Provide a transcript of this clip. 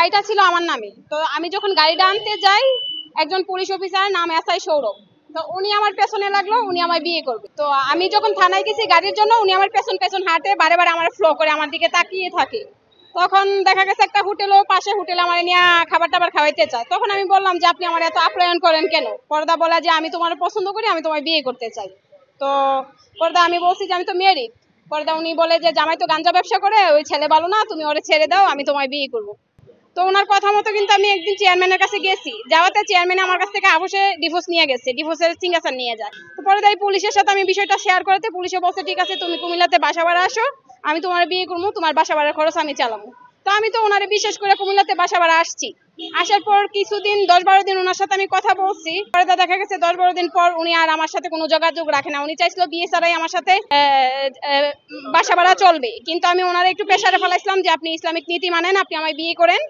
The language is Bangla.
গাড়িটা ছিল আমার নামে। তো আমি যখন গাড়িটা আনতে যাই, একজন পুলিশ অফিসার নাম এসআই সৌরভ, তো উনি আমার পেছনে লাগলো, উনি আমায় বিয়ে করবে। তো আমি যখন থানায় গেছি গাড়ির জন্য, উনি আমার পেছন পেছন হাঁটে, বারে বারে আমার ফ্লো করে আমার দিকে তাকিয়ে থাকে। তখন দেখা গেছে একটা হোটেলও পাশে, হোটেলে আমার নিয়ে খাবার টাবার খাওয়াইতে চায়। তখন আমি বললাম যে আপনি আমার এত আপ্যায়ন করেন কেন? পর্দা বলা যে আমি তোমার পছন্দ করি, আমি তোমায় বিয়ে করতে চাই। তো পর্দা আমি বলছি যে আমি তো ম্যারিড। পর্দা উনি বলে যে জামাই তো গাঞ্জা ব্যবসা করে, ওই ছেলে ভালো না, তুমি ওরে ছেড়ে দাও, আমি তোমায় বিয়ে করবো। তো ওনার কথা মতো কিন্তু আমি একদিন চেয়ারম্যানের কাছে গেছি, যাওয়াতে চেয়ারম্যান আমার কাছ থেকে আবশ্যে ডিভোর্স নিয়ে গেছে, ডিভোর্সের সিগনেচার নিয়ে যায়। তো পরে তাই পুলিশের সাথে আমি বিষয়টা শেয়ার করতে, পুলিশে বলছে ঠিক আছে তুমি কুমিল্লাতে বাসা ভাড়া আসো, আমি তোমার বিয়ে করবো, তোমার বাসা ভাড়ার খরচ আমি চালাবো। তো আমি তো ওনারে বিশ্বাস করে কুমিল্লাতে বাসা ভাড়া আসছি। আসার পর কিছুদিন 10-12 দিন ওনার সাথে আমি কথা বলছি। পরে তো দেখা গেছে 10-12 দিন পর উনি আর আমার সাথে কোনো যোগাযোগ রাখে না। উনি চাইছিল বিয়ে ছাড়াই আমার সাথে বাসা ভাড়া চলবে, কিন্তু আমি ওনারে একটু প্রেসারে ফেলাইছিলাম যে আপনি ইসলামিক নীতি মানেন, আপনি আমায় বিয়ে করেন।